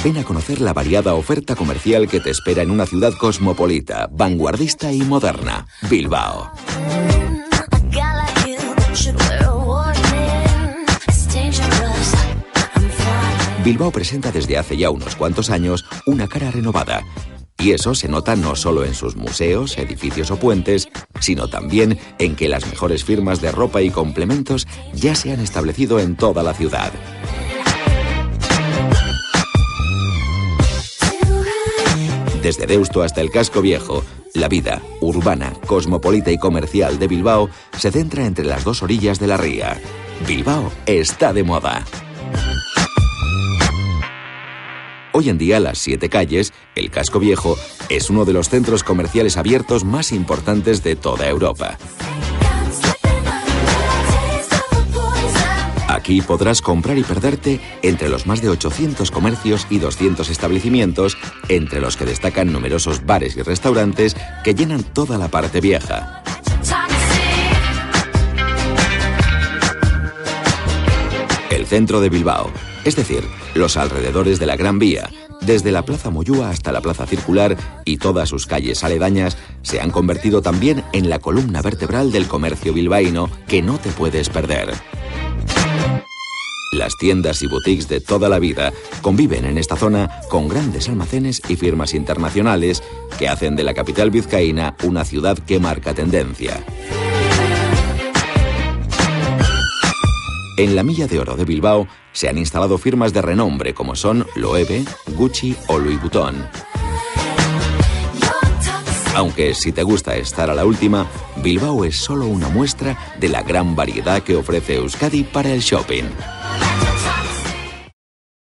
Ven a conocer la variada oferta comercial que te espera en una ciudad cosmopolita, vanguardista y moderna, Bilbao. Bilbao presenta desde hace ya unos cuantos años una cara renovada. Y eso se nota no solo en sus museos, edificios o puentes, sino también en que las mejores firmas de ropa y complementos ya se han establecido en toda la ciudad. Desde Deusto hasta el Casco Viejo, la vida urbana, cosmopolita y comercial de Bilbao se centra entre las dos orillas de la ría. Bilbao está de moda. Hoy en día, las 7 calles, el Casco Viejo, es uno de los centros comerciales abiertos más importantes de toda Europa. Aquí podrás comprar y perderte entre los más de 800 comercios y 200 establecimientos, entre los que destacan numerosos bares y restaurantes que llenan toda la parte vieja. El centro de Bilbao, es decir, los alrededores de la Gran Vía, desde la Plaza Moyúa hasta la Plaza Circular y todas sus calles aledañas, se han convertido también en la columna vertebral del comercio bilbaíno que no te puedes perder. Las tiendas y boutiques de toda la vida conviven en esta zona con grandes almacenes y firmas internacionales que hacen de la capital vizcaína una ciudad que marca tendencia. En la Milla de Oro de Bilbao se han instalado firmas de renombre como son Loewe, Gucci o Louis Vuitton. Aunque si te gusta estar a la última, Bilbao es solo una muestra de la gran variedad que ofrece Euskadi para el shopping.